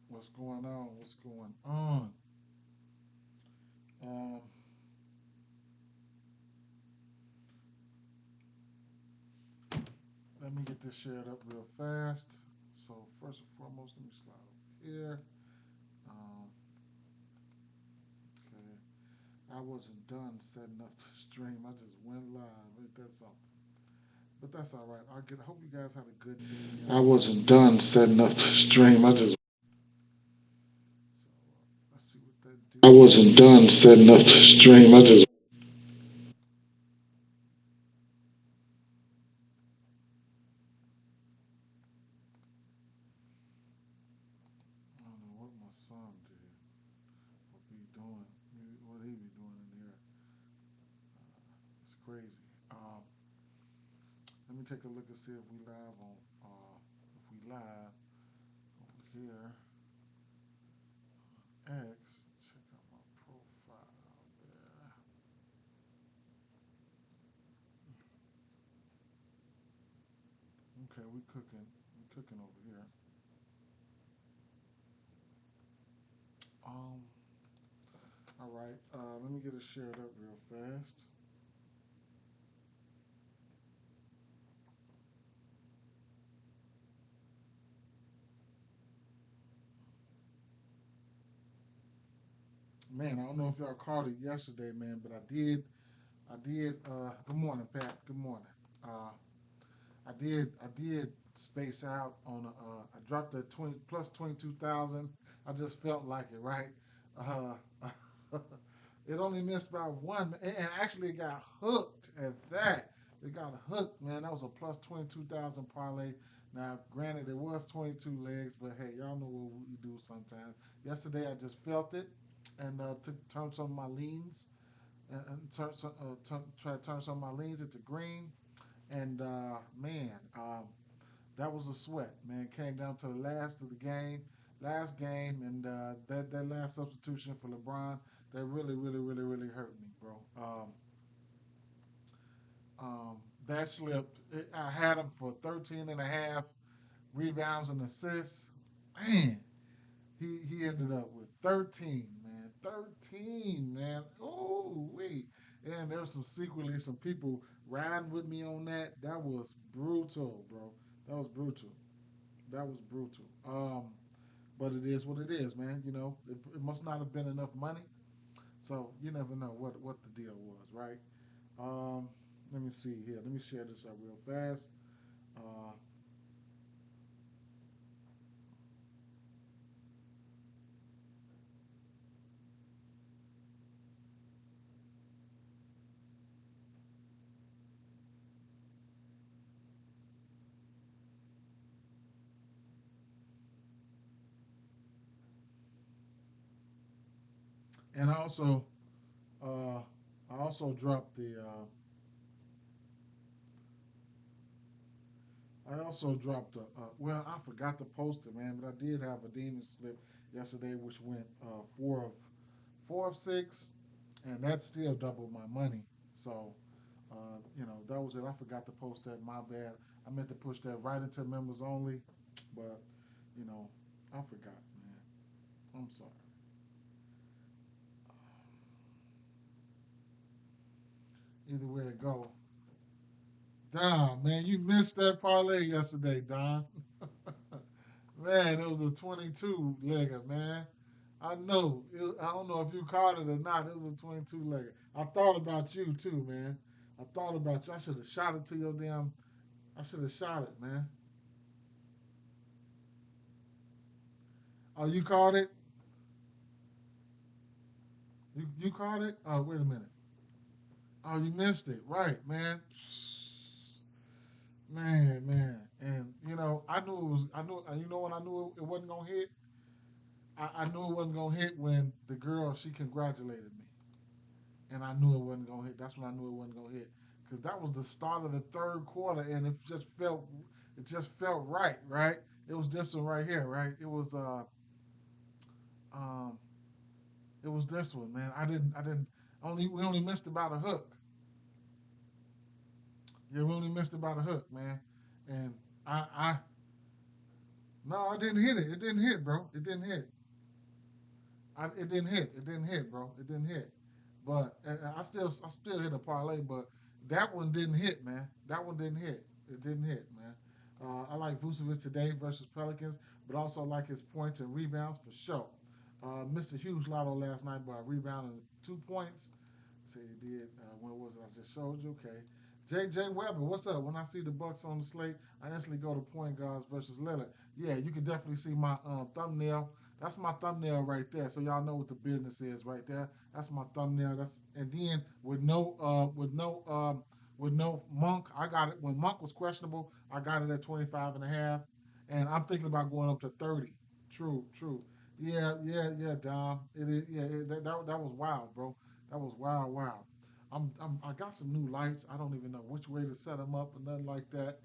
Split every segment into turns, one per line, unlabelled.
What's going on? What's going on? Um, Let me get this shared up real fast. So first and foremost, let me slide over here. Um, okay, I wasn't done setting up the stream. I just went live. Ain't that something? But that's all right. I hope you guys had a good day. I wasn't done setting up the stream. Let's see what that do. I wasn't done setting up the stream. I don't know what my son did. What he doing? What he be doing in here? It's crazy. Let me take a look and see if we live on. If we live over here, X. Check out my profile there. Okay, we cooking. We cooking over here. Um. All right. Let me get it shared up real fast. Man, I don't know if y'all caught it yesterday, man, but I did. I did. Good morning, Pat. Good morning. Uh, I did space out on. I dropped that 22,000. I just felt like it, right? Uh, it only missed by one, and actually it got hooked at that. It got hooked, man. That was a plus 22,000 parlay. Now, granted, it was 22 legs, but hey, y'all know what we do sometimes. Yesterday, I just felt it and turned some of my leans and try to turn some of my leans into green. And man, that was a sweat, man. Came down to the last of the game, last game, and that last substitution for LeBron, that really hurt me, bro. That slipped. I had him for 13 and a half rebounds and assists. Man, he ended up with 13, man. 13, man. Oh, wait. And there was secretly some people riding with me on that. That was brutal, bro. That was brutal. That was brutal. But it is what it is, man. You know, it must not have been enough money. So you never know what the deal was, right? Um, Let me see here. Let me share this up real fast. Uh, and uh, I also dropped the I also dropped a, well, I forgot to post it, man, but I did have a demon slip yesterday, which went four of six, and that still doubled my money. So, that was it. I forgot to post that. My bad. I meant to push that right into members only, but you know, I forgot, man. I'm sorry. Either way it go, Don, man, you missed that parlay yesterday, Don. Man, it was a 22 legger, man. I know. I don't know if you caught it or not. It was a 22 legger. I thought about you too, man. I thought about you. I should have shot it to your damn. I should have shot it, man. Oh, you caught it? You caught it? Oh, wait a minute. Oh, you missed it. Right, man. Man. And I knew it was. I knew. You know when I knew it wasn't gonna hit. I knew it wasn't gonna hit when the girl she congratulated me, and I knew it wasn't gonna hit. That's when I knew it wasn't gonna hit because that was the start of the third quarter, and it just felt right, right. It was this one right here, right. Um, it was this one, man. I didn't only we only missed about a hook. Yeah, we only missed about a hook, man. And I No, it didn't hit it. It didn't hit, bro. It didn't hit. It didn't hit. It didn't hit, bro. It didn't hit. But I still hit a parlay, but that one didn't hit, man. That one didn't hit. It didn't hit, man. I like Vucevic today versus Pelicans, but also like his points and rebounds for sure. Missed a huge lotto last night by rebounding 2 points. Say he did. When was it? I just showed you. Okay. J.J. Weber, what's up? When I see the Bucks on the slate, I instantly go to point guards versus Lillard. Yeah, you can definitely see my thumbnail. That's my thumbnail right there. So y'all know what the business is right there. That's my thumbnail. That's and then with no Monk, I got it when Monk was questionable. I got it at 25 and a half, and I'm thinking about going up to 30. True, true. Yeah, Dom. It is. Yeah, that was wild, bro. That was wild, wild. I got some new lights. I don't even know which way to set them up or nothing like that.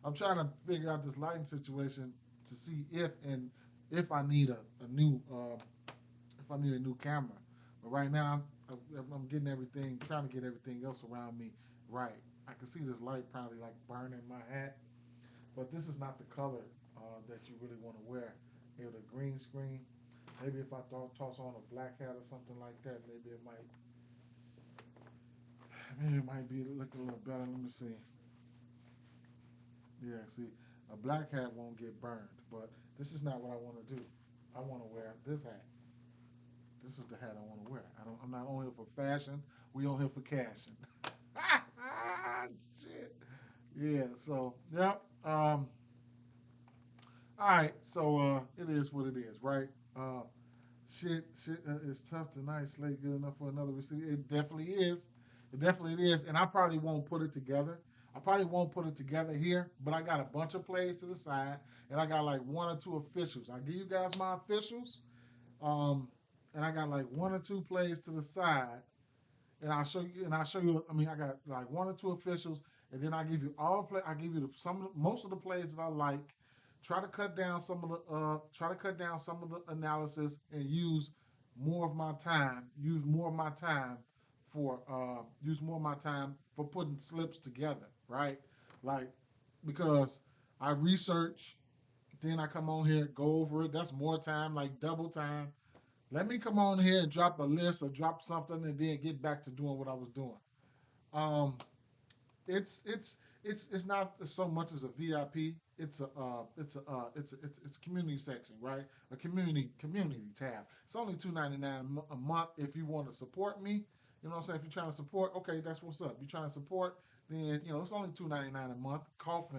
I'm trying to figure out this lighting situation to see if I need a new if I need a new camera. But right now, I'm getting everything, trying to get everything else around me right. I can see this light probably like burning my hat, but this is not the color that you really want to wear. Here, the green screen. Maybe if I toss on a black hat or something like that, maybe it might be looking a little better. Let me see. Yeah, see, a black hat won't get burned, but this is not what I want to do. I want to wear this hat. This is the hat I want to wear. I'm not on here for fashion. We on here for cashing. Shit. Yeah. So yep. All right. So it is what it is, right? Uh, shit is tough tonight. Slate good enough for another receiver. It definitely is. It definitely is. And I probably won't put it together. I probably won't put it together here, but I got a bunch of plays to the side, and I got like one or two officials. I'll give you guys my officials, um, and I got like one or two plays to the side, and I'll show you. And I'll show you. I mean, I got like one or two officials, and then I give you all the play. I give you most of the plays that I like. Try to cut down some of the analysis and more of my time. Use more of my time use more of my time for putting slips together. Right, like because I research, then I come on here, go over it. That's more time, like double time. Let me come on here and drop a list or drop something and then get back to doing what I was doing. Um, it's not so much as a VIP. It's a community section, right? A community tab. It's only $2.99 a month if you want to support me. You know what I'm saying? If you're trying to support, okay, that's what's up. You're trying to support, then it's only $2.99 a month. Coffee,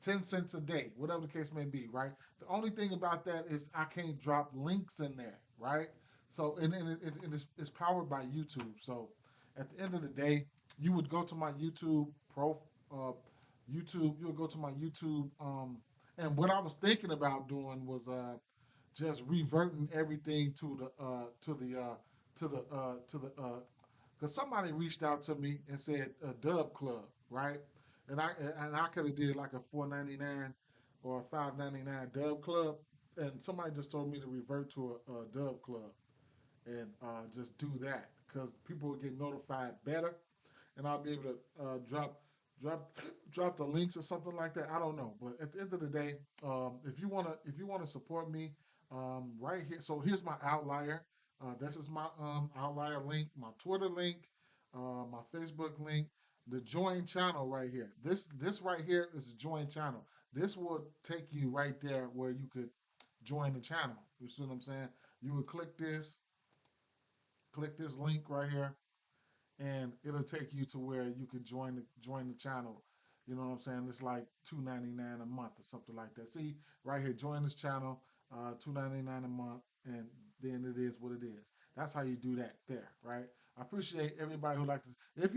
10 cents a day, whatever the case may be, right? The only thing about that is I can't drop links in there, right? So it's powered by YouTube. So at the end of the day, you would go to my uh, you would go to my YouTube, and what I was thinking about doing was just reverting everything to the because somebody reached out to me and said a dub club, right? And I could have did like a 4.99 or a 5.99 dub club, and somebody just told me to revert to a dub club and just do that because people will get notified better, and I'll be able to drop drop the links or something like that. I don't know, but at the end of the day, if you wanna support me, right here. So here's my outlier. This is my outlier link, my Twitter link, my Facebook link, the join channel right here. This right here is a join channel. This will take you right there where you could join the channel. You see what I'm saying? You would click this link right here, and it'll take you to where you could join the channel. You know what I'm saying? It's like $2.99 a month or something like that. See right here, join this channel, $2.99 a month, and then it is what it is. That's how you do that there, right? I appreciate everybody who likes this. If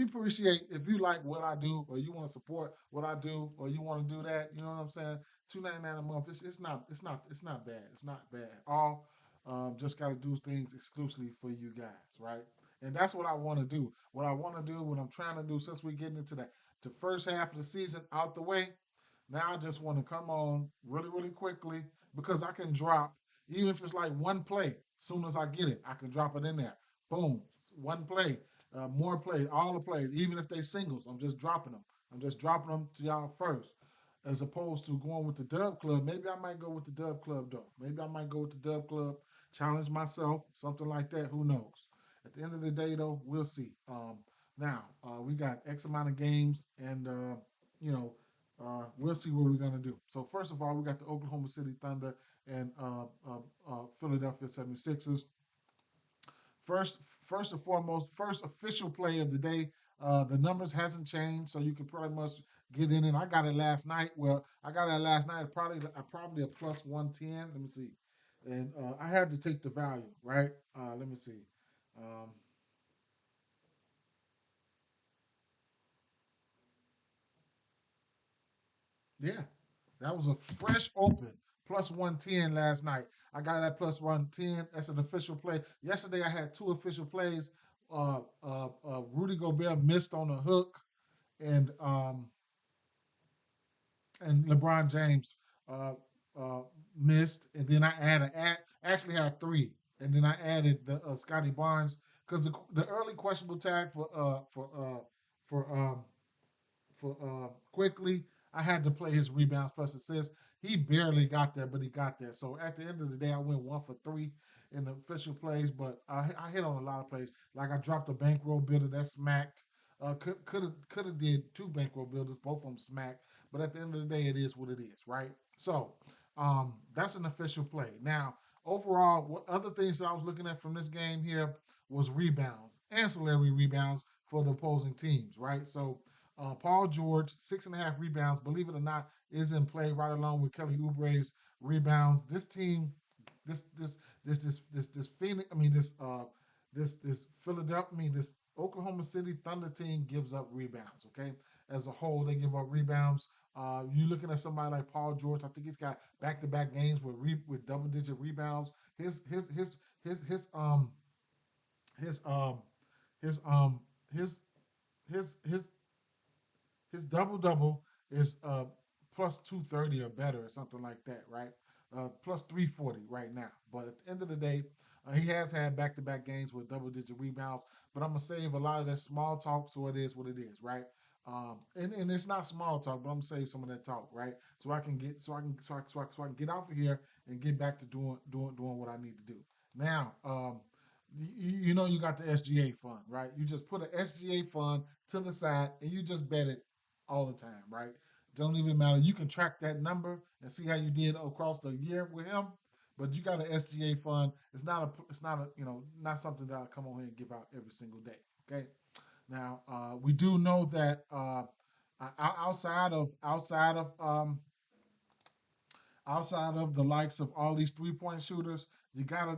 you like what I do, or you want to support what I do, or you want to do that, you know what I'm saying? $2.99 a month. It's not bad. It's not bad at all. Just got to do things exclusively for you guys, right? And that's what I want to do. What I want to do, what I'm trying to do, since we're getting into the first half of the season out the way, now I just want to come on really, really quickly because I can drop, even if it's like one play, soon as I get it, I can drop it in there. Boom, one play, more plays, all the plays, even if they singles, I'm just dropping them. I'm just dropping them to y'all first. as opposed to going with the Dub Club. Maybe I might go with the Dub Club though. Maybe I might go with the Dub Club, challenge myself, something like that. Who knows? At the end of the day, though, we'll see. Now we got X amount of games, and you know, we'll see what we're gonna do. So first of all, we got the Oklahoma City Thunder and Philadelphia 76ers. First and foremost, first official play of the day. The numbers hasn't changed, so you can pretty much get in it. I got it last night. Well, I got it last night. Probably a plus 110. Let me see, and I had to take the value, right? Let me see. Um, yeah, that was a fresh open plus 110 last night. I got that plus 110. That's an official play. Yesterday I had two official plays. Rudy Gobert missed on a hook, and LeBron James uh, uh, missed, and then actually had three, and then I added the Scotty Barnes because the early questionable tag for quickly. I had to play his rebounds plus assists. He barely got there, but he got there. So at the end of the day, I went 1 for 3 in the official plays, but I hit on a lot of plays. Like I dropped a bankroll builder that smacked. Could have did two bankroll builders, both of them smacked. But at the end of the day, it is what it is, right? So that's an official play. Now, overall, what other things that I was looking at from this game here was rebounds, ancillary rebounds for the opposing teams, right? So Paul George, 6.5 rebounds, believe it or not, is in play right along with Kelly Oubre's rebounds. This team, this this this Phoenix, I mean this Philadelphia, I mean this Oklahoma City Thunder team gives up rebounds. Okay, as a whole, they give up rebounds. You looking at somebody like Paul George? I think he's got back-to-back games with double-digit rebounds. His his his his his um his his um his his his double double is plus 230 or better or something like that, right? Plus 340 right now. But at the end of the day, he has had back to back games with double digit rebounds. But I'm gonna save a lot of that small talk, so it is what it is, right? And it's not small talk, but I'm gonna save some of that talk, right? So I can get so I can get off of here and get back to doing what I need to do. Now, you know you got the SGA fund, right? You just put an SGA fund to the side and you just bet it all the time, right? Don't even matter. You can track that number and see how you did across the year with him. But you got an SGA fund. It's not a not something that I come on here and give out every single day. Okay. Now we do know that outside of the likes of all these 3 point shooters, you gotta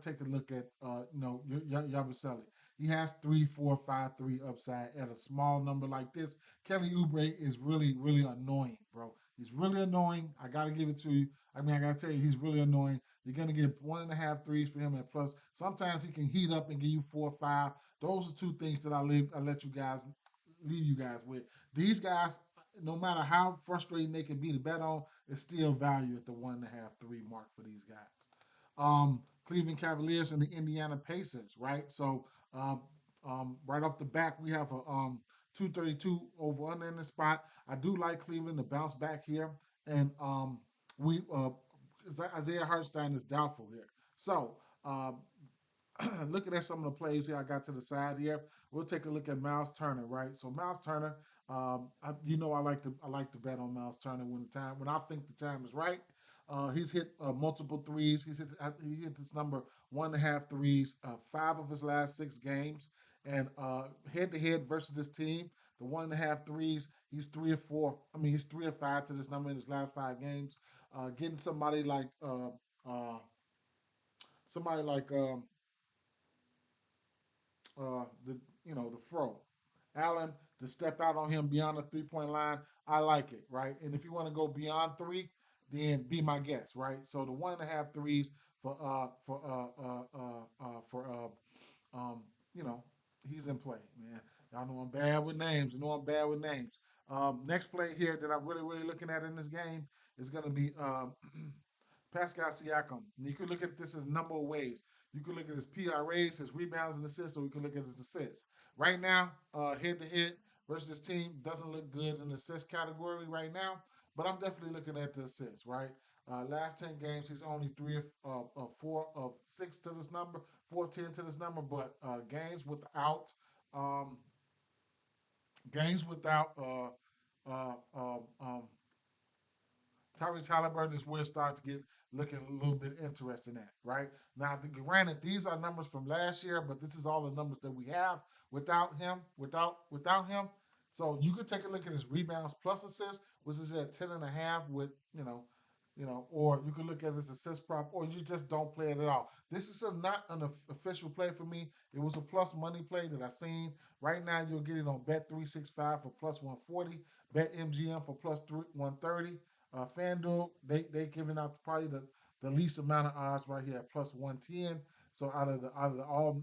take a look at Yabusele. He has 3, 4, 5, 3 upside at a small number like this. Kelly Oubre is really annoying, bro. He's really annoying. I gotta give it to you. I mean, I gotta tell you, he's really annoying. You're gonna get 1.5 threes for him, and plus sometimes he can heat up and give you 4 or 5. Those are two things that I let you guys leave you guys with. These guys, no matter how frustrating they can be to bet on, it's still value at the 1.5, 3 mark for these guys. Cleveland Cavaliers and the Indiana Pacers, right? So right off the back, we have a 232 over under in the spot. I do like Cleveland to bounce back here, and we Isaiah Hartenstein is doubtful here. So looking at some of the plays here, I got to the side here. We'll take a look at Miles Turner, right? So Miles Turner, I like to bet on Miles Turner when I think the time is right. He's hit multiple threes. He hit this number 1.5 threes, 5 of his last 6 games, and head to head versus this team, the 1.5 threes, he's 3 or 4. I mean, he's 3 or 5 to this number in his last 5 games. Getting uh, somebody like the fro. Allen to step out on him beyond the 3 point line. I like it, right? And if you want to go beyond 3, then be my guest, right? So the 1.5 threes for you know he's in play, man. Y'all know I'm bad with names. You know I'm bad with names. Next play here that I'm really looking at in this game is going to be Pascal Siakam. And you could look at this as a number of ways. You could look at his PRAs, his rebounds and assists, or you could look at his assists. Right now, head to head, versus this team doesn't look good in the assist category right now, but I'm definitely looking at the assists, right? Last 10 games, he's only 4 of 6 to this number, 4 10 to this number, but um, games without uh, um, um, Tyrese Halliburton is where it starts to get looking a little bit interesting at, right? Now, granted, these are numbers from last year, but this is all the numbers that we have without him. So you could take a look at his rebounds plus assists, which is at 10.5 with, or you could look at his assist prop, or you just don't play it at all. This is not an official play for me. It was a plus money play that I seen. Right now, you'll get it on Bet365 for plus 140, BetMGM for plus 130. FanDuel, they giving out probably the least amount of odds right here at plus 110. So out of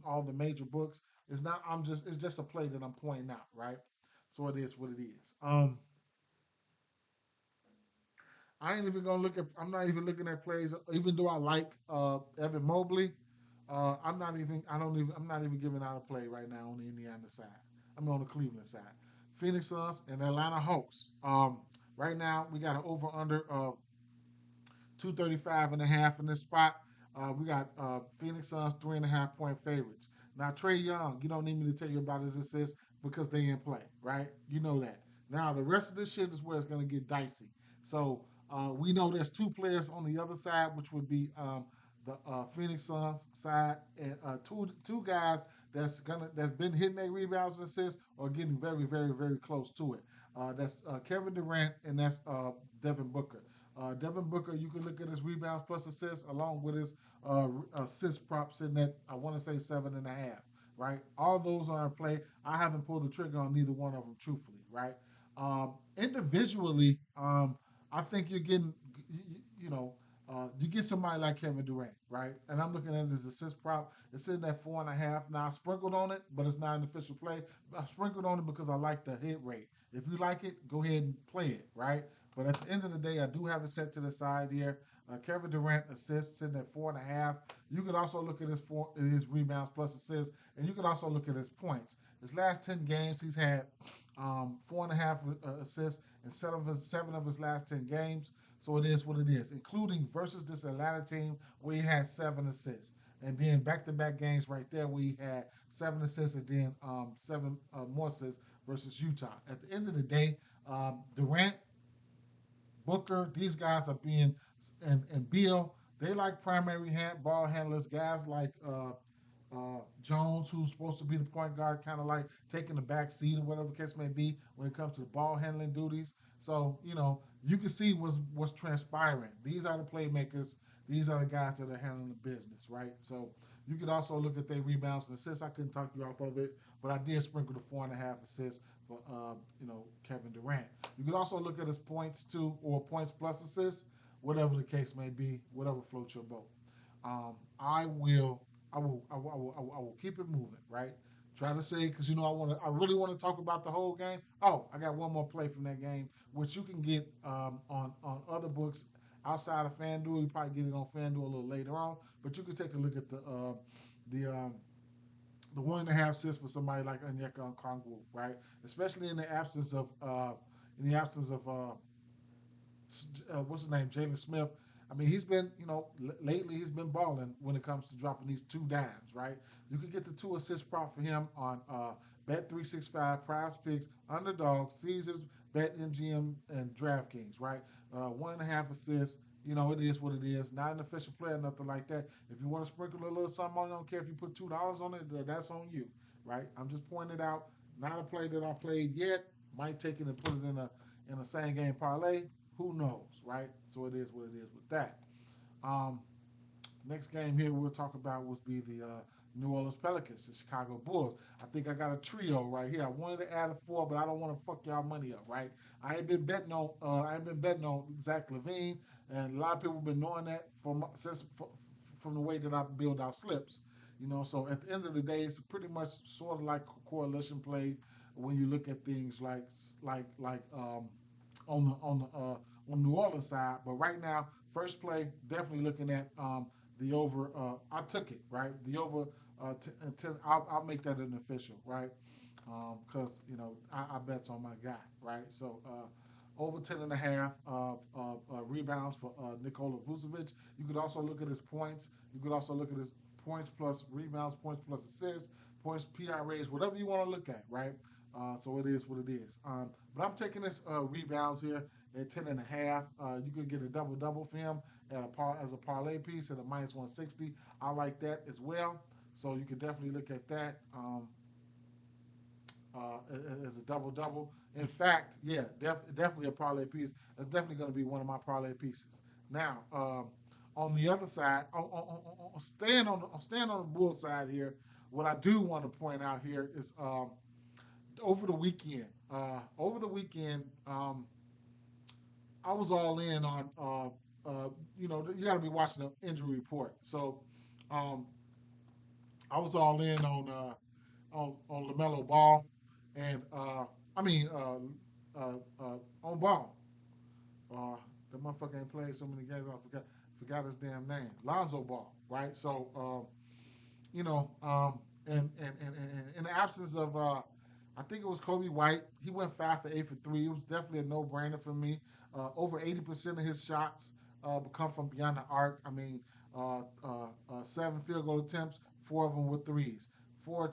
all the major books, it's just a play that I'm pointing out, right? So it is what it is. I ain't even gonna look at. I'm not even looking at plays, even though I like Evan Mobley. I'm not even. I don't even. I'm not even giving out a play right now on the Indiana side. I'm on the Cleveland side. Phoenix Suns and Atlanta Hawks. Right now we got an over under of 235.5 in this spot. We got Phoenix Suns 3.5 point favorites. Now Trey Young, you don't need me to tell you about his assists because they in play, right? You know that. Now the rest of this shit is where it's gonna get dicey. So we know there's two players on the other side, which would be the Phoenix Suns side, and two guys that's been hitting their rebounds and assists or getting very very very close to it. That's Kevin Durant and that's Devin Booker. Devin Booker, you can look at his rebounds plus assists along with his assist prop sitting at, I want to say 7.5, right? All those are in play. I haven't pulled the trigger on neither one of them, truthfully, right? Individually, I think you're getting, you know, you get somebody like Kevin Durant, right? And I'm looking at his assist prop. It's sitting at 4.5. Now I sprinkled on it, but it's not an official play. I sprinkled on it because I like the hit rate. If you like it, go ahead and play it, right? But at the end of the day, I do have it set to the side here. Kevin Durant assists sitting at 4.5. You could also look at his rebounds plus assists, and you could also look at his points. His last 10 games, he's had 4.5 assists in seven of his last 10 games. So it is what it is, including versus this Atlanta team where he had 7 assists. And then back-to-back games right there, we had 7 assists and then seven more assists versus Utah. At the end of the day, Durant, Booker, these guys are being, and Beal, they like primary ball handlers, guys like Jones, who's supposed to be the point guard, kind of like taking the back seat or whatever the case may be when it comes to the ball handling duties. So, you can see what's transpiring. These are the playmakers. These are the guys that are handling the business, right? So you could also look at their rebounds and assists. I couldn't talk you off of it, but I did sprinkle the 4.5 assists for Kevin Durant. You could also look at his points too, or points plus assists, whatever the case may be, whatever floats your boat. I will, I will keep it moving, right? Try to say because I really want to talk about the whole game. Oh, I got one more play from that game, which you can get on other books outside of FanDuel. You probably get it on FanDuel a little later on, but you can take a look at the um, the 1.5 assists for somebody like Onyeka Okongwu, right? Especially in the absence of what's his name, Jalen Smith. I mean, he's been, lately he's been balling when it comes to dropping these 2 dimes, right? You can get the 2 assist prop for him on Bet365, Prize Picks, Underdog, Caesars, BetMGM, and DraftKings, right? 1.5 assists. It is what it is. Not an official player, nothing like that. If you want to sprinkle a little something on it, I don't care if you put $2 on it, that's on you, right? I'm just pointing it out. Not a play that I played yet. Might take it and put it in a same game parlay. Who knows, right? So it is what it is with that. Um, Next game here we'll talk about will be the New Orleans Pelicans, the Chicago Bulls. I think I got a trio right here. I wanted to add a 4, but I don't want to fuck y'all money up, right? I ain't been betting on Zach LaVine, and a lot of people have been knowing that from the way that I build out slips. So at the end of the day, it's pretty much sort of like coalition play when you look at things like on New Orleans side. But right now, first play, definitely looking at the over. I took it, right? The over 10. I'll make that an official, right? because I bets on my guy, right? So over 10.5 rebounds for Nikola Vucevic. You could also look at his points. You could also look at his points plus rebounds, points plus assists, points PRAs, whatever you want to look at, right? So it is what it is. But I'm taking this rebounds here at 10.5. You could get a double double for him as a parlay piece at a minus 160. I like that as well. So you can definitely look at that. As a double double. In fact, yeah, definitely a parlay piece. That's definitely going to be one of my parlay pieces. Now, on the other side, staying on the bull side here. What I do want to point out here is over the weekend. Over the weekend, I was all in on. You got to be watching the injury report. So, um, I was all in on Lamelo Ball, and I mean on Ball. Uh, the motherfucker ain't played so many games. I forgot his damn name. Lonzo Ball, right? So you know, and in the absence of, I think it was Kobe White, he went 5 for 8 for 3. It was definitely a no brainer for me. Over 80% of his shots come from beyond the arc. I mean, 7 field goal attempts, 4 of them were threes. Four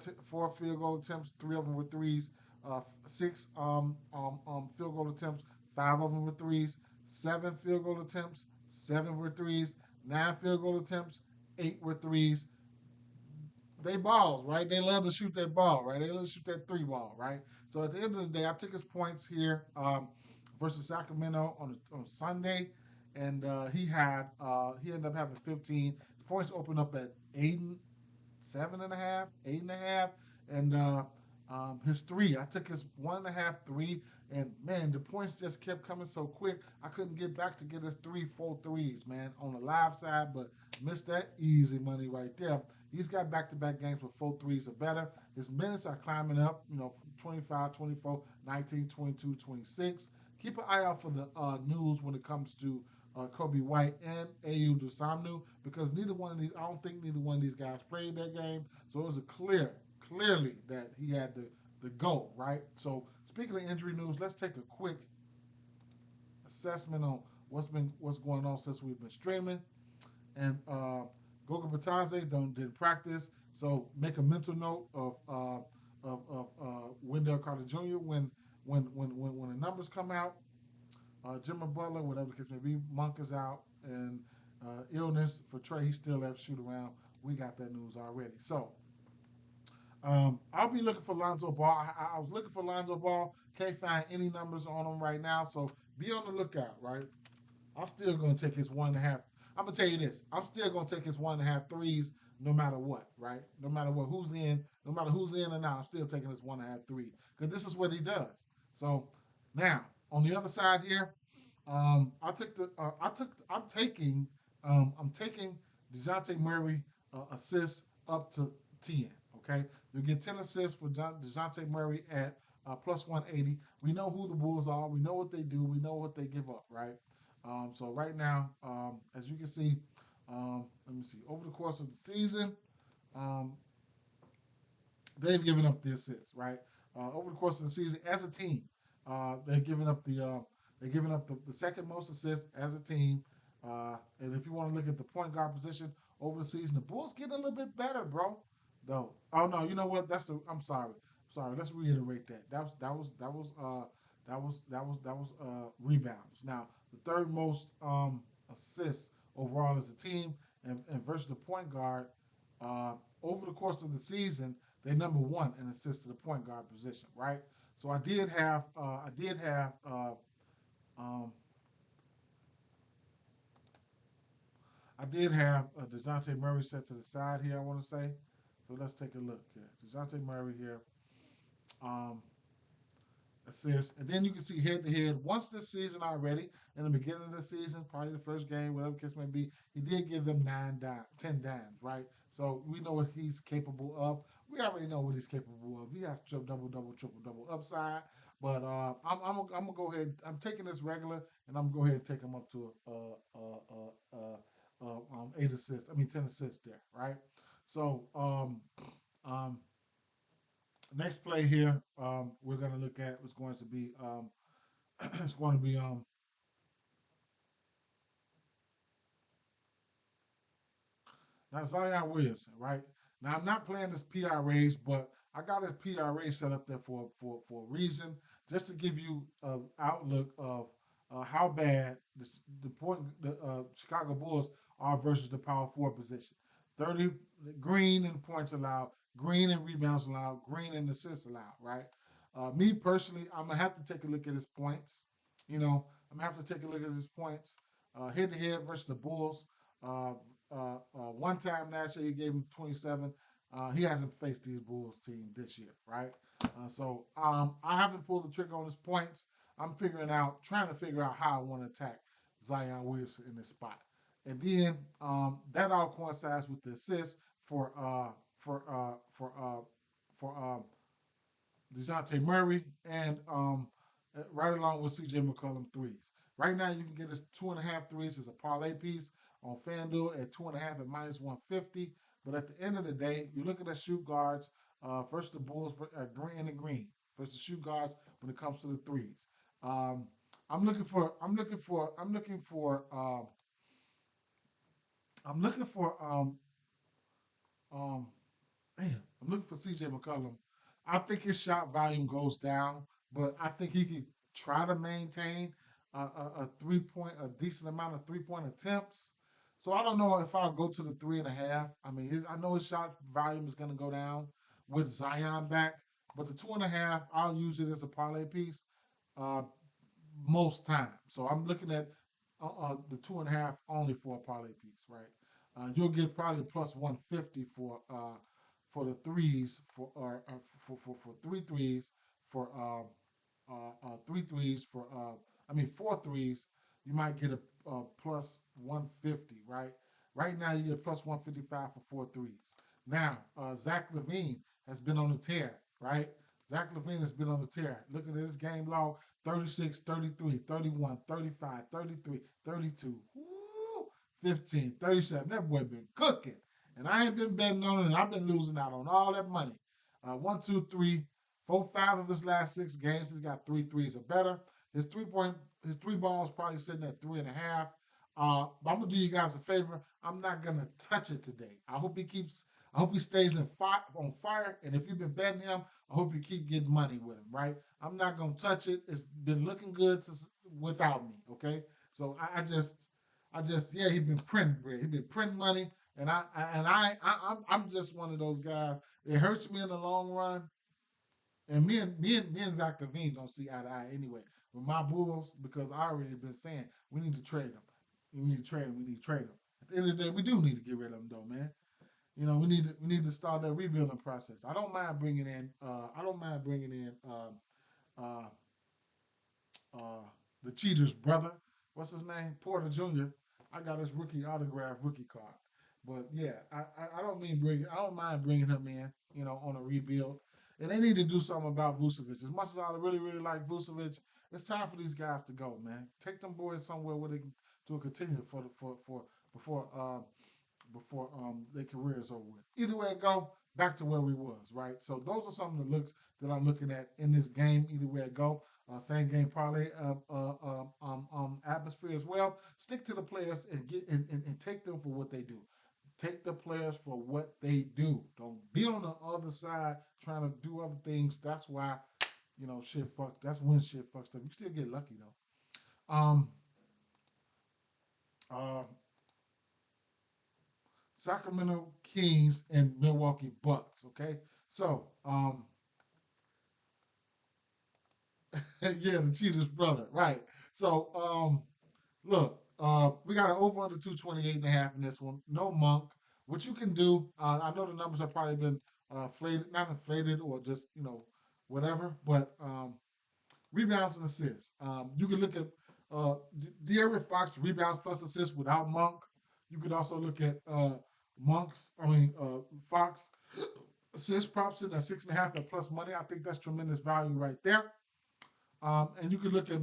field goal attempts, 3 of them were threes. Six field goal attempts, 5 of them were threes. 7 field goal attempts, 7 were threes. 9 field goal attempts, 8 were threes. They balls, right? They love to shoot that ball, right? They love to shoot that three ball, right? So at the end of the day, I took his points here versus Sacramento on Sunday, and he ended up having 15. His points opened up at 7.5, 8.5, and his three. I took his 1.5 three, and man, the points just kept coming so quick. I couldn't get back to get his 3, 4 threes, man, on the live side, but missed that easy money right there. He's got back-to-back games with 4 threes or better. His minutes are climbing up, 25, 24, 19, 22, 26. Keep an eye out for the news when it comes to Kobe White and AU Dusamnu, because I don't think neither one of these guys played that game. So it was clearly that he had the go, right? So speaking of injury news, let's take a quick assessment on what's going on since we've been streaming. And Goga Batadze didn't practice, so make a mental note of Wendell Carter Jr. when the numbers come out. Jimmy Butler, whatever the case may be, Monk is out, and illness for Trey. He still has to shoot around. We got that news already. So I'll be looking for Lonzo Ball. I was looking for Lonzo Ball. Can't find any numbers on him right now. So be on the lookout, right? I'm still going to take his 1.5. I'm going to tell you this. I'm still going to take his 1.5 threes no matter what, right? No matter what, no matter who's in and out, I'm still taking his 1.5 threes because this is what he does. So now, on the other side here, I'm taking DeJounte Murray assists up to 10. Okay, you get 10 assists for DeJounte Murray at plus 180. We know who the Bulls are. We know what they do. We know what they give up, right? So right now, as you can see, let me see. Over the course of the season, um, they've given up the assists, right? Over the course of the season, as a team, they're giving up the second most assists as a team. And if you want to look at the point guard position over the season, the Bulls getting a little bit better, bro. Though, oh no, you know what? I'm sorry. Sorry. Let's reiterate that. Rebounds. Now, the third most assists overall as a team, and versus the point guard, uh, over the course of the season, they number one in assists to the point guard position, right? So um, I did have Dejounte Murray set to the side here. I want to say, so let's take a look here. Dejounte Murray here, um, assists, and then you can see head to head. Once this season already, in the beginning of the season, probably the first game, whatever the case may be, he did give them 10 dimes, right? So we know what he's capable of. We already know what he's capable of. He has triple double upside. But I'm gonna go ahead. I'm taking this regular, and I'm gonna go ahead and take him up to 8 assists. I mean 10 assists there, right? So um, Next play here, we're going to look at is going to be it's going to be now Zion Williamson, right? Now I'm not playing this PRAs, but I got this PRA set up there for a reason, just to give you an outlook of how bad the Chicago Bulls are versus the power forward position. 30 Green in points allowed, Green in rebounds allowed, Green in assists allowed, right? Me personally, I'm gonna have to take a look at his points. I'm gonna have to take a look at his points. Head to head versus the Bulls. Uh, one time last year, he gave him 27. He hasn't faced these Bulls team this year, right? So I haven't pulled the trigger on his points. I'm trying to figure out how I want to attack Zion Williamson in this spot. And then that all coincides with the assist for for uh, for uh, for DeJounte Murray, and right along with CJ McCollum threes. Right now, you can get us 2.5 threes as a parlay piece on FanDuel at 2.5 at minus 150. But at the end of the day, you look at the shoot guards. First, the Bulls green and green. First, the shoot guards when it comes to the threes. Um, I'm looking for. I'm looking for. I'm looking for. I'm looking for. Um, Man, I'm looking for CJ McCollum. I think his shot volume goes down, but I think he can try to maintain a 3 point, a decent amount of 3 point attempts. So I don't know if I'll go to the 3.5. I mean, I know his shot volume is going to go down with Zion back, but the 2.5, I'll use it as a parlay piece. Uh, most times. So I'm looking at the 2.5 only for a parlay piece, right? You'll get probably plus 150 for the threes for three threes for three threes for I mean four threes. You might get a plus 150, right? Right now you get plus 155 for four threes. Now Zach Levine has been on the tear, right? Zach Levine has been on the tear. Looking at his game log, 36, 33, 31, 35, 33, 32, woo, 15, 37. That boy been cooking. And I ain't been betting on it, and I've been losing out on all that money. One, two, three, four, five of his last 6 games, he's got three threes or better. His three balls probably sitting at 3.5. But I'm gonna do you guys a favor. I'm not gonna touch it today. I hope he stays on fire. And if you've been betting him, I hope you keep getting money with him. Right? I'm not gonna touch it. It's been looking good without me. Okay. So yeah, he's been printing bread. He's been printing money, and I'm just one of those guys. It hurts me in the long run, and me and Zach Devine don't see eye to eye anyway with my Bulls because I already been saying we need to trade them. We need to trade them. We need to trade them. At the end of the day, we do need to get rid of them, though, man. We need to start that rebuilding process. I don't mind bringing in. I don't mind bringing in. Uh, uh, the cheater's brother. What's his name? Porter Jr. I got his rookie autograph rookie card. But yeah, I don't mind bringing him in, on a rebuild. And they need to do something about Vucevic. As much as I really, really like Vucevic, it's time for these guys to go, man. Take them boys somewhere where they can do a continue for before their career is over with. Either way it go, back to where we was, right? So those are some of the looks that I'm looking at in this game. Either way it go, same game parlay atmosphere as well. Stick to the players and and take them for what they do. Take the players for what they do. Don't be on the other side trying to do other things. That's why shit fuck. That's when shit fucks up. You still get lucky though. Um, uh, Sacramento Kings and Milwaukee Bucks. Okay, so yeah, the cheater's brother, right? So look, we got an over under 228.5 in this one. No Monk. What you can do, I know the numbers have probably been inflated, not inflated or just whatever, but rebounds and assists. You can look at De'Aaron Fox rebounds plus assists without Monk. You could also look at Fox assist props in at 6.5 at plus money. I think that's tremendous value right there. And you can look at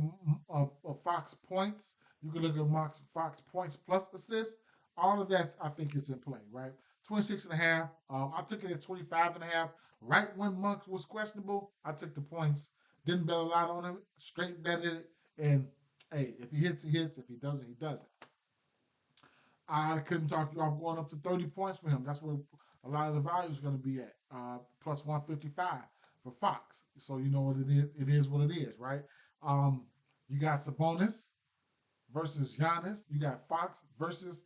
Fox points. You can look at Fox points plus assists. All of that, I think, is in play, right? 26 and a half. I took it at 25 and a half. Right when Monk was questionable, I took the points. Didn't bet a lot on him. Straight betted it. And hey, if he hits, he hits. If he doesn't, he doesn't. I couldn't talk you off going up to 30 points for him. That's where a lot of the value is going to be at. Plus 155 for Fox. So you know what it is. It is what it is, right? Um, you got Sabonis versus Giannis. You got Fox versus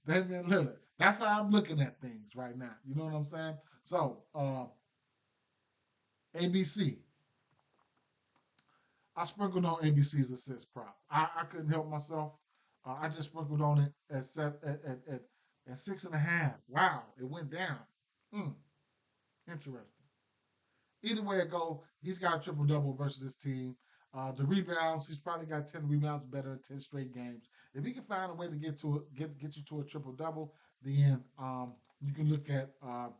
Damian Lillard. That's how I'm looking at things right now. You know what I'm saying? So ABC. I sprinkled on ABC's assist prop. I couldn't help myself. I just sprinkled on it at at 6.5. Wow, it went down. Hmm, interesting. Either way it go, he's got a triple double versus this team. The rebounds, he's probably got 10 rebounds better in 10 straight games. If he can find a way to get you to a triple double, then you can look at a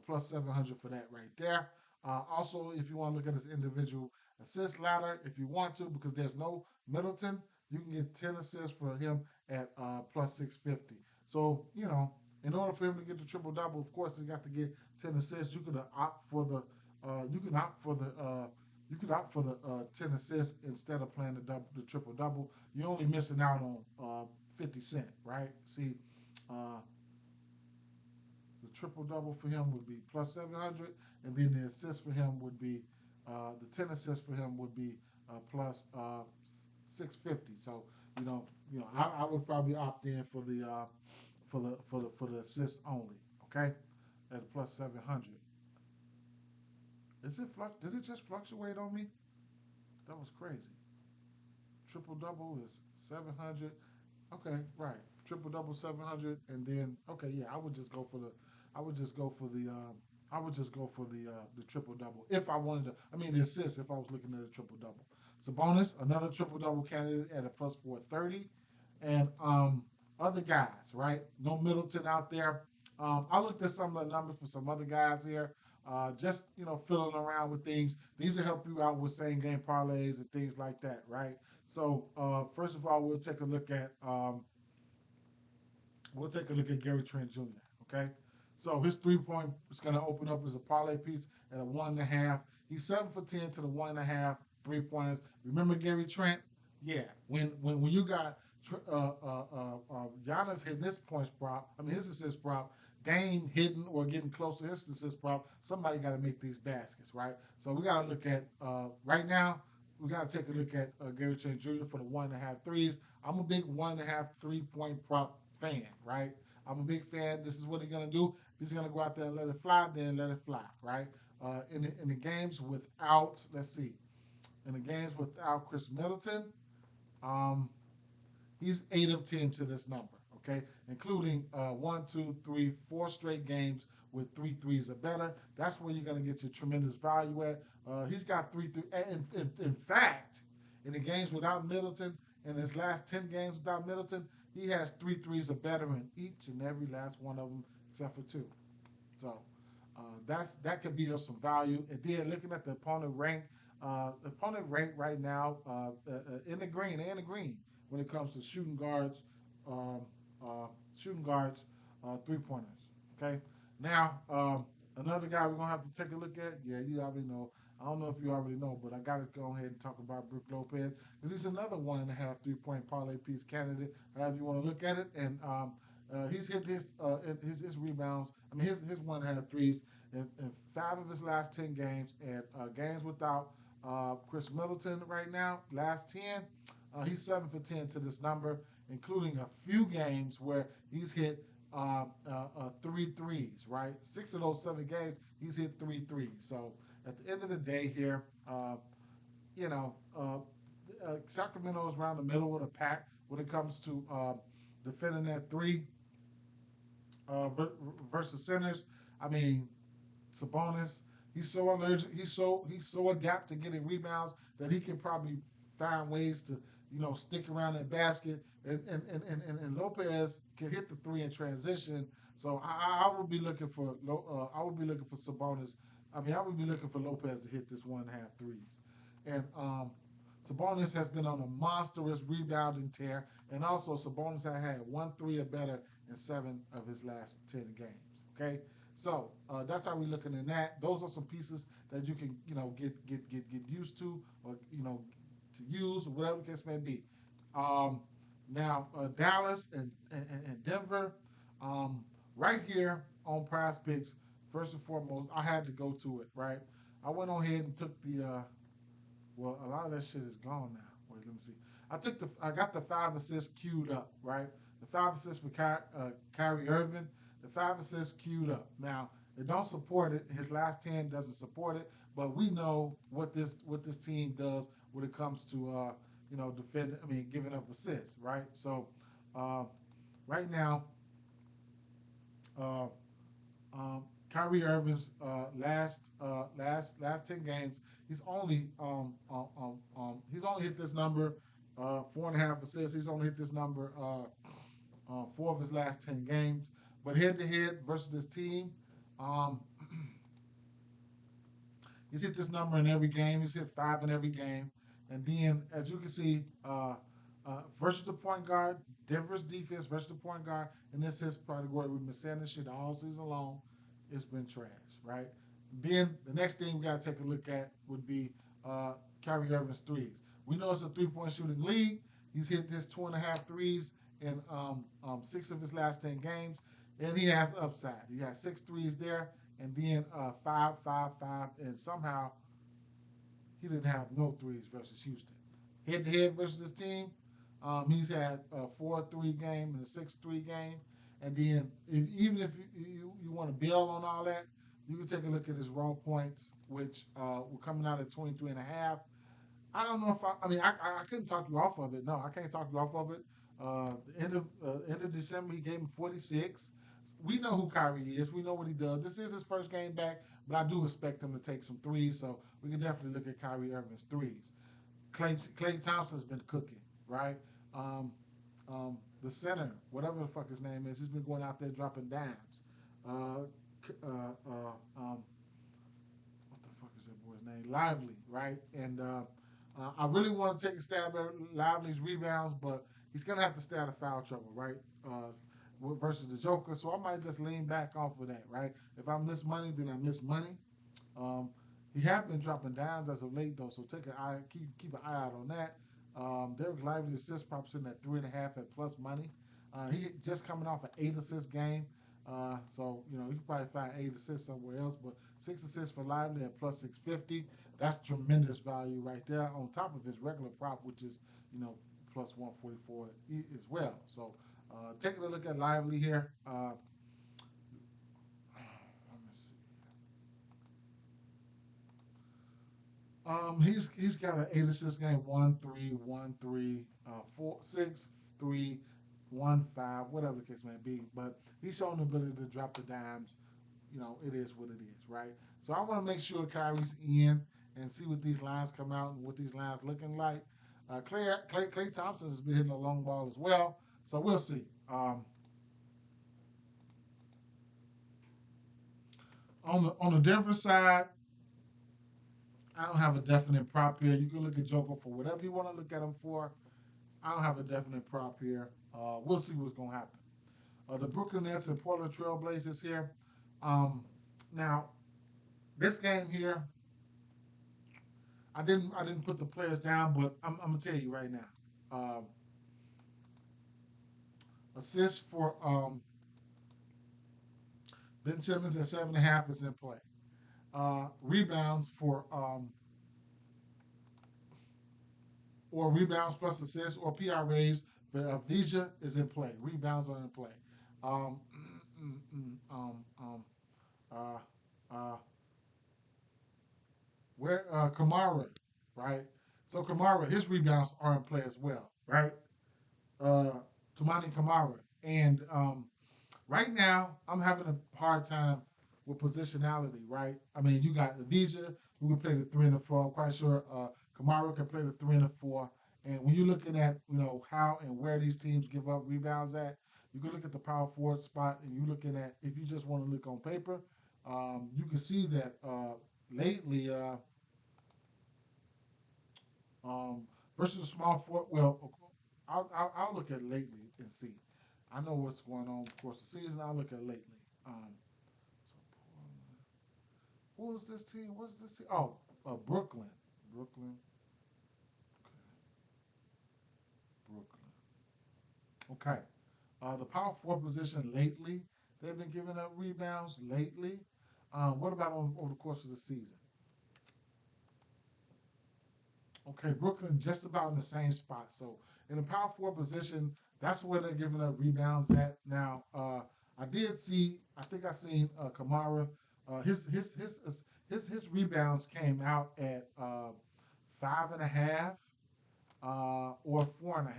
plus 700 for that right there. Also, if you want to look at his individual assist ladder, if you want to, because there's no Middleton, you can get 10 assists for him at plus 650. So, you know, in order for him to get the triple double, of course, he got to get 10 assists. You could opt for the you can opt for the 10 assists instead of playing the triple double. You're only missing out on 50 Cent, right? See, uh, the triple double for him would be plus 700, and then the assist for him would be the 10 assists for him would be plus 650. So I would probably opt in for the for the assist only. Okay, at plus 700. Did it just fluctuate on me? That was crazy. Triple double is 700. Okay, right. Triple double 700, and then okay, yeah, I would just go for the, I would just go for the triple double if I wanted to. I mean, the assist if I was looking at a triple double. Sabonis, another triple double candidate at a plus 430, and other guys, right? No Middleton out there. I looked at some of the numbers for some other guys here. Just fiddling around with things. These will help you out with same game parlays and things like that, right? So first of all, we'll take a look at Gary Trent Jr. Okay, so his 3 point is going to open up as a parlay piece at a 1.5. He's 7 for 10 to the 1.5 3 pointers. Remember Gary Trent? Yeah, when you got Giannis hitting his points prop, I mean his assist prop, Dame hitting or getting close to his assist prop, somebody got to make these baskets, right? So we got to look at right now. We got to take a look at Gary Trent Jr. for the 1.5 threes. I'm a big 1.5 3 point prop fan, right? I'm a big fan. This is what he's gonna do. If he's gonna go out there and let it fly, then let it fly, right? In the games without, let's see, in the games without Chris Middleton, um, he's 8 of 10 to this number, okay, including 1, 2, 3, 4 straight games with 3 threes or better. That's where you're gonna get your tremendous value at. He's got 3 3. In fact, in the games without Middleton, in his last 10 games without Middleton, he has 3 threes or better in each and every last one of them, except for 2. So that could be of some value. And then looking at the opponent rank right now in the green and the green when it comes to um, shooting guards, 3 pointers. Okay. Now another guy we're gonna have to take a look at. Yeah, you already know. I don't know if you already know, but I got to go ahead and talk about Brook Lopez because he's another 1.5 3 point parlay piece candidate, however you want to look at it. And he's hit his rebounds. I mean his 1.5 threes in 5 of his last 10 games, and games without Chris Middleton right now. Last 10, he's 7 for 10 to this number, including a few games where he's hit 3 threes. Right, 6 of those 7 games he's hit 3 threes. So at the end of the day here, you know, uh, Sacramento is around the middle of the pack when it comes to defending that three versus centers. I mean, Sabonis, he's so allergic, he's so adept to getting rebounds that he can probably find ways to stick around that basket. And Lopez can hit the three in transition. So I would be looking for Sabonis. I mean, I would be looking for Lopez to hit this 1.5 threes. And Sabonis has been on a monstrous rebounding tear, and also Sabonis has had 1 3 or better in 7 of his last 10 games. Okay, so that's how we're looking at that. Those are some pieces that you can get used to, or to use, or whatever the case may be. Um, Now Dallas and Denver, um, right here on Prize Picks. First and foremost, I had to go to it. Right, I went on ahead and took the well, a lot of that shit is gone now. Wait, let me see. I got the 5 assists queued up, right? The 5 assists for Kyrie Irving, the 5 assists queued up. Now it don't support it. His last 10 doesn't support it, but we know what this team does when it comes to defend. I mean, giving up assists, right? So uh, right now, uh, Kyrie Irving's last 10 games, he's only hit this number 4.5 assists. He's only hit this number 4 of his last 10 games. But head to head versus this team, um, he's hit this number in every game. He's hit 5 in every game. And then, as you can see, versus the point guard, Denver's defense versus the point guard, and this is category. We've been saying this shit all season long. It's been trash, right? Then the next thing we got to take a look at would be Kyrie Irving's threes. We know it's a 3-point shooting league. He's hit his 2.5 threes in 6 of his last 10 games, and he has upside. He has 6 threes there, and then 5, 5, 5, and somehow he didn't have no threes versus Houston. Head to head versus this team, he's had a 4-3 game and a 6-3 game. And then, even if you want to build on all that, you can take a look at his raw points, which were coming out at 23.5. I don't know if I mean, I couldn't talk you off of it. No, I can't talk you off of it. The end of December, he gave him 46. We know who Kyrie is. We know what he does. This is his first game back, but I do expect him to take some threes. So we can definitely look at Kyrie Irving's threes. Clay Thompson's been cooking, right? Um, the center, whatever the fuck his name is, he's been going out there dropping dimes. Uh, what the fuck is that boy's name? Lively, right? And I really want to take a stab at Lively's rebounds, but he's gonna have to stay out of foul trouble, right? Versus the Joker, so I might just lean back off of that, right? If I miss money, then I miss money. Um, he have been dropping dimes as of late though, so keep an eye out on that. Derek Lively's assist prop sitting at 3.5 at plus money. He just coming off an 8 assist game. So you can probably find 8 assists somewhere else, but 6 assists for Lively at plus 650. That's tremendous value right there on top of his regular prop, which is plus 144 as well. So taking a look at Lively here. Let me see. He's got an 8 assist game, 1 3, 1 3, 4 6 3, 1 5, whatever the case may be. But he's shown the ability to drop the dimes. It is what it is, right? So I want to make sure Kyrie's in and see what these lines come out and what these lines looking like. Clay Thompson has been hitting a long ball as well, so we'll see. On the Denver side, I don't have a definite prop here. You can look at Joker for whatever you want to look at him for. I don't have a definite prop here. We'll see what's going to happen. The Brooklyn Nets and Portland Trail Blazers here. Now, this game here, I didn't put the players down, but I'm gonna tell you right now. Assists for Ben Simmons at 7.5 is in play. Rebounds for or rebounds plus assists or PRAs for Vija is in play. Rebounds are in play. Um, mm, mm, uh, uh, where Kamara, right? So Kamara, his rebounds are in play as well, right? Uh, Tumani Kamara, and right now I'm having a hard time with positionality, right? I mean, you got Avija who can play the 3 and the 4. I'm quite sure Kamara can play the 3 and the 4. And when you're looking at how and where these teams give up rebounds at, you can look at the power forward spot, and you're looking at, if you just want to look on paper, you can see that lately Um, versus the small forward. Well, I'll look at lately and see. I know what's going on. Of course, the season. I'll look at lately. So who is this team? What's this team? Oh, Brooklyn. Brooklyn. Brooklyn. Okay. The power forward position lately, they've been giving up rebounds lately. What about over the course of the season? Okay, Brooklyn just about in the same spot. So in the power forward position, that's where they're giving up rebounds at. Now, I did see, I think I seen Kamara. His rebounds came out at 5.5 or 4.5.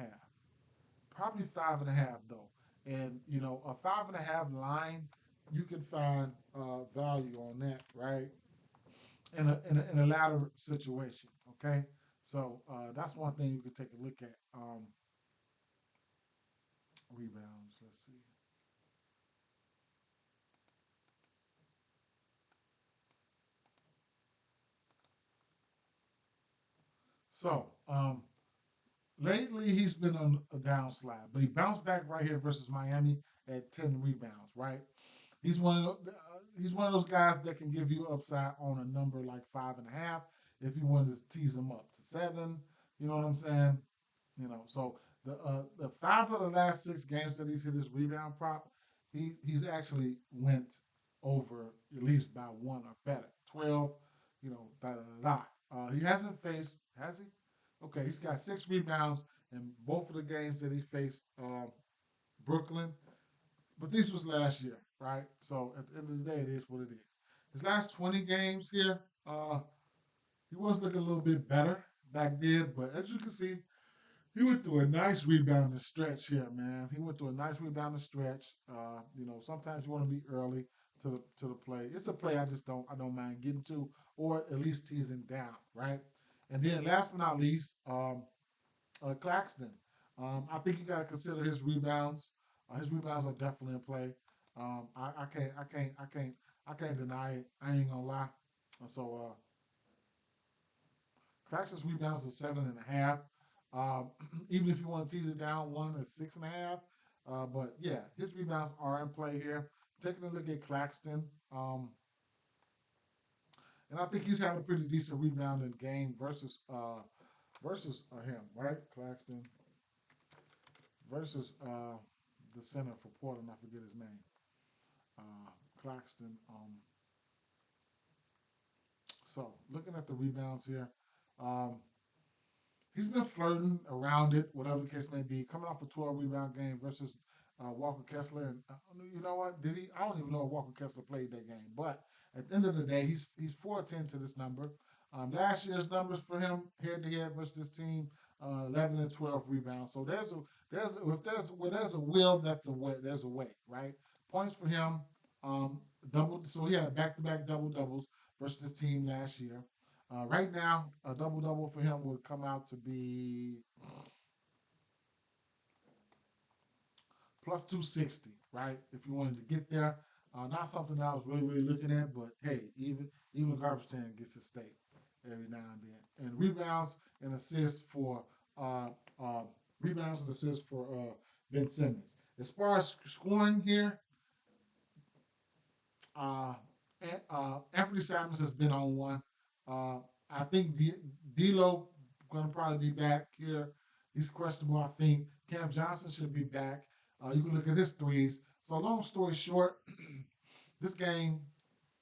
Probably 5.5 though. And a 5.5 line, you can find value on that, right? In a ladder situation, okay. So that's one thing you can take a look at. Rebounds. Let's see. So lately he's been on a downslide, but he bounced back right here versus Miami at 10 rebounds, right? He's one of those guys that can give you upside on a number like 5.5 if you wanted to tease him up to 7. You know what I'm saying? So the 5 of the last 6 games that he's hit his rebound prop, he's actually went over at least by one or better. 12, da da da da. He hasn't faced, has he? Okay, he's got 6 rebounds in both of the games that he faced Brooklyn. But this was last year, right? So at the end of the day, it is what it is. His last 20 games here, he was looking a little bit better back then, but as you can see, he went through a nice rebounding stretch here, man. He went through a nice rebounding stretch. Sometimes you want to be early to the play. It's a play I don't mind getting to, or at least teasing down, right? And then last but not least, Claxton. I think you got to consider his rebounds. His rebounds are definitely in play. I can't deny it. I ain't gonna lie. So Claxton's rebounds are 7.5. Even if you want to tease it down, one is 6.5. But yeah, his rebounds are in play here. Taking a look at Claxton, and I think he's had a pretty decent rebounding game versus him, right? Claxton versus the center for Portland. I forget his name. Claxton. So looking at the rebounds here, um, he's been flirting around it, whatever the case may be. Coming off a 12 rebound game versus Walker Kessler, and you know what? Did he? I don't even know if Walker Kessler played that game. But at the end of the day, he's 4-10 to this number. Last year's numbers for him head to head versus this team, 11 and 12 rebounds. So there's a will, that's a way. There's a way, right? Points for him, double. So he had back to back double doubles versus this team last year. Right now, a double double for him would come out to be plus 260, right? If you wanted to get there, not something I was really looking at, but hey, even a garbage can gets a steak every now and then. And assists for uh, uh, rebounds and assists for Ben Simmons. As far as scoring here, uh, Anthony Simons has been on one. Uh, I think D'Lo going to probably be back here. He's questionable. I think Cam Johnson should be back. You can look at his threes. So long story short, this game,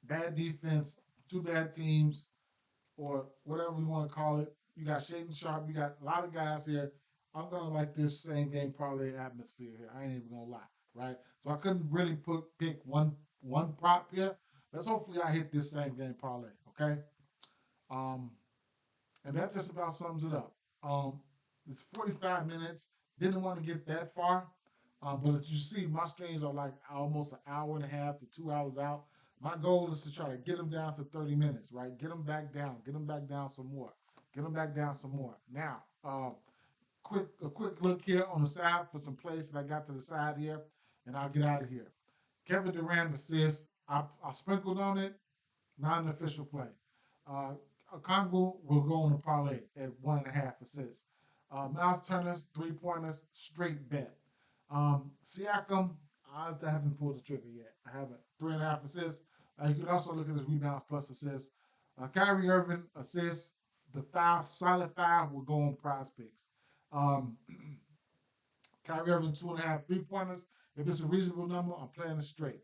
bad defense, two bad teams, or whatever you want to call it. You got Shaden Sharp. You got a lot of guys here. I'm gonna like this same game parlay atmosphere here. I ain't even gonna lie, right? So I couldn't really pick one prop here. Let's hopefully I hit this same game parlay. Okay. Um, and that just about sums it up. It's 45 minutes. Didn't want to get that far. But as you see, my streams are like almost an hour and a half to 2 hours out. My goal is to try to get them down to 30 minutes, right? Get them back down. Get them back down some more. Get them back down some more. Now, a quick look here on the side for some plays that I got to the side here, and I'll get out of here. Kevin Durant assists. I sprinkled on it. Not an official play. Uh, Congo will go on a parlay at 1.5 assists. Miles Turner's 3 pointers, straight bet. Siakam, I haven't pulled the trigger yet. I haven't. 3.5 assists. You can also look at his rebounds plus assists. Kyrie Irving assists. The solid five will go on prize picks. Um, Kyrie Irving 2.5 3 pointers. If it's a reasonable number, I'm playing it straight.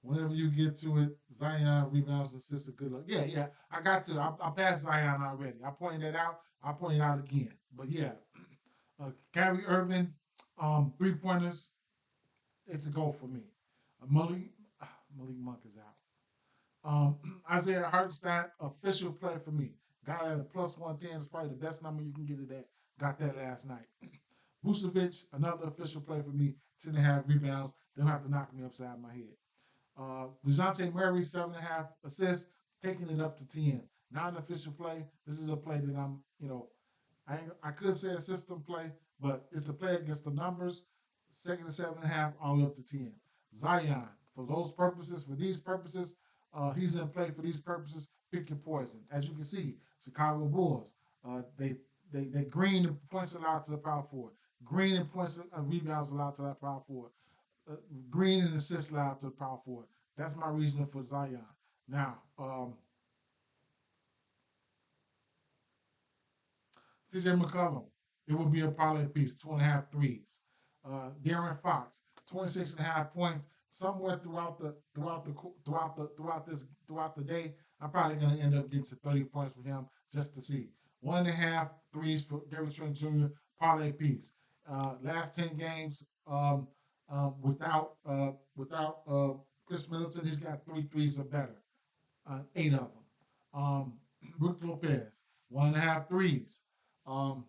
Whenever you get to it, Zion rebounds, assists, a good luck. Yeah, yeah, I got to. I passed Zion already. I pointed that out. I pointed it out again. But yeah, Kyrie Irving, 3 pointers, it's a goal for me. Malik, Malik Monk is out. Isaiah Hartenstein, official play for me. Got at a plus 110 is probably the best number you can get it at. Got that last night. Vucevic, another official play for me. 10.5 rebounds. They don't have to knock me upside my head. DeJounte Murray, 7.5 assists, taking it up to 10. Not an official play. This is a play that I could say a system play, but it's a play against the numbers. Second to 7.5, all the way up to 10. Zion, for those purposes, for these purposes, he's in play for these purposes. Pick your poison. As you can see, Chicago Bulls, they green and points allowed to the power forward. Green and points rebounds allowed to that power forward. Green and assists allowed to the power forward. That's my reasoning for Zion. Now, CJ McCollum, it will be a parlay piece, 2.5 threes. Darren Fox, 26.5 points. Somewhere throughout the day, I'm probably going to end up getting to 30 points for him just to see. 1.5 threes for Derrick Trent Jr. parlay piece. Last 10 games without Chris Middleton, he's got 3 threes or better, 8 of them. Brook Lopez, 1.5 threes. Um,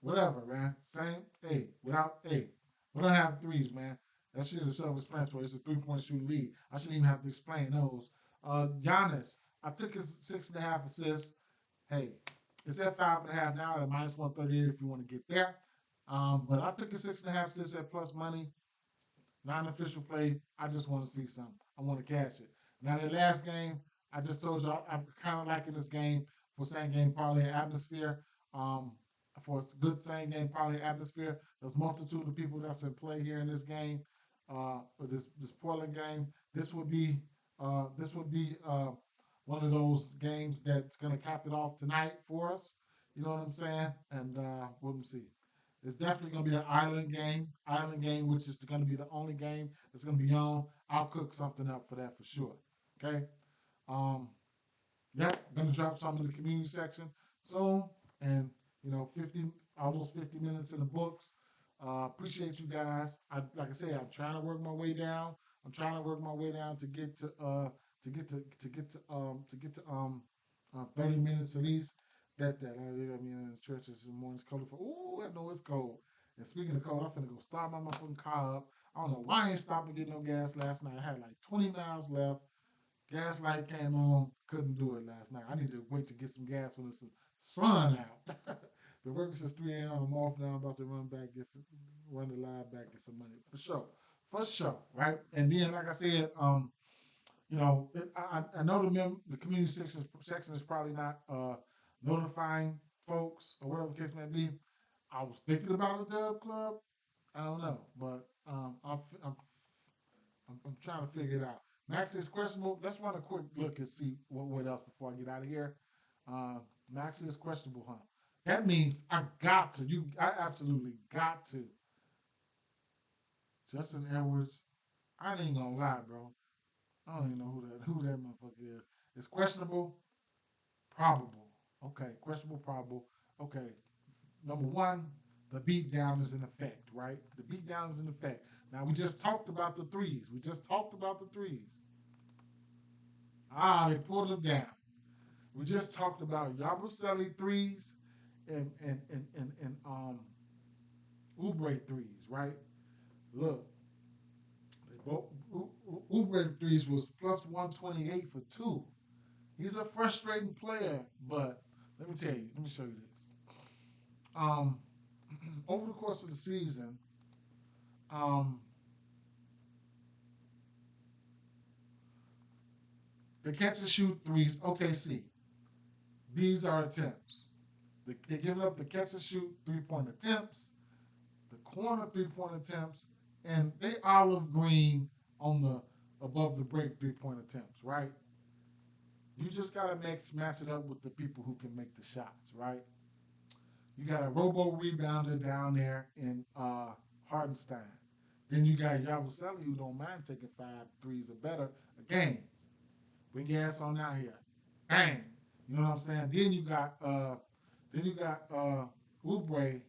Whatever, man. Same, hey, without, hey, we don't have threes, man. That shit is self-explanatory. It's a 3-point shooting lead. I shouldn't even have to explain those. Giannis, I took his 6.5 assists. Hey, it's at 5.5 now at minus 138 if you want to get there. But I took his 6.5 assists at plus money. Non-official play. I just want to see something. I want to cash it. Now that last game, I just told you I'm kind of liking this game for same game parlay atmosphere. Um, for a good same game parlay atmosphere, there's multitude of people that's in play here in this game. For this Portland game, this would be one of those games that's gonna cap it off tonight for us. You know what I'm saying? And we'll see. It's definitely going to be an island game, which is going to be the only game that's going to be on. I'll cook something up for that for sure. Okay. Um, yep, going to drop some in the community section soon, and 50 almost 50 minutes in the books. Appreciate you guys. Like I said, I'm trying to work my way down. I'm trying to work my way down to get to 30 minutes at least. That I mean in the church this morning. It's cold for. Ooh, I know it's cold. And speaking of cold, I'm finna go start my motherfucking car up. I don't know why I ain't stopped to get no gas last night. I had like 20 miles left. Gas light came on. Couldn't do it last night. I need to wait to get some gas when there's some sun out. Been working since 3 a.m. I'm off now. I'm about to run the live back, get some money for sure. For sure, right? And then, like I said, I know the community section is probably not notifying folks or whatever the case may be. I was thinking about a dub club. I don't know, but I'm trying to figure it out. Max is questionable. Let's run a quick look and see what else before I get out of here. Uh, Max is questionable, huh? That means I got to. I absolutely got to. Justin Edwards. I ain't gonna lie, bro. I don't even know who that motherfucker is. It's questionable, probable. Okay, questionable, probable. Okay, number one, the beatdown is in effect, right? The beatdown is in effect. Now we just talked about the threes. We just talked about the threes. They pulled them down. We just talked about Yabusele threes and Oubre threes, right? Look, they both Oubre threes was plus 128 for two. He's a frustrating player, but let me tell you, let me show you this. Um, over the course of the season, um, The catch and shoot threes, OKC. These are attempts. They're giving up the catch and shoot 3-point attempts, the corner 3-point attempts, and they olive green on the above the break 3-point attempts, right? You just gotta match it up with the people who can make the shots, right? You got a robo rebounder down there in Hardenstein. Then you got Yabusele who don't mind taking 5 threes or better a game. Bring your ass on out here. Bang. You know what I'm saying? Then you got Oubre.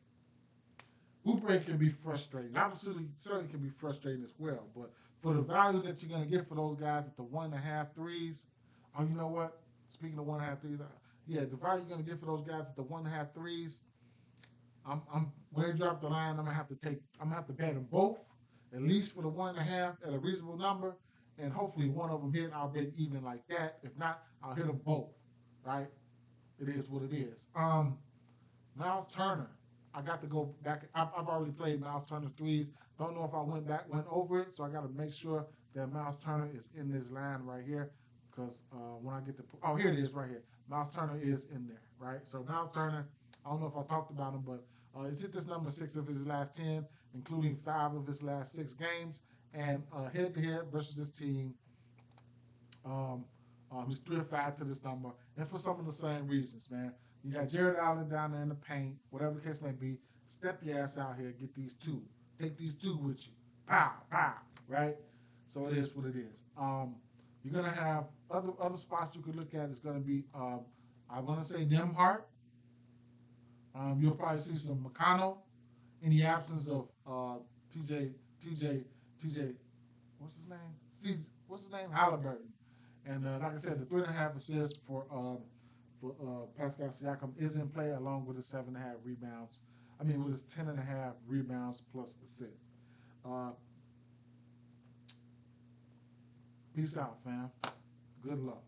Oubre can be frustrating. Obviously, certainly can be frustrating as well. But for the value that you're gonna get for those guys at the 1.5 threes, oh, you know what? Speaking of 1.5 threes, yeah, the value you're gonna get for those guys at the 1.5 threes, I'm when they drop the line, I'm gonna have to bet them both, at least for the 1.5 at a reasonable number, and hopefully one of them hit. I'll break even like that. If not, I'll hit them both. Right? It is what it is. Miles Turner, I got to go back. I've already played Miles Turner threes. Don't know if I went over it, so I got to make sure that Miles Turner is in this line right here, because when I get to here it is right here. Miles Turner is in there, right? So Miles Turner, I don't know if I talked about him, but he's hit this number 6 of his last 10, including 5 of his last 6 games, and head-to-head versus this team. He's 3 or 5 to this number, and for some of the same reasons, man. You got Jared Allen down there in the paint, whatever the case may be. Step your ass out here, get these 2. Take these 2 with you. Pow, pow, right? So it is what it is. You're gonna have other spots you could look at. Is gonna be I want to say Nemhart. You'll probably see some McConnell in the absence of TJ. What's his name? What's his name? Halliburton. And like I said, the 3.5 assists for Pascal Siakam is in play, along with his 7.5 rebounds. With his 10.5 rebounds plus assists. Peace out, fam. Good luck.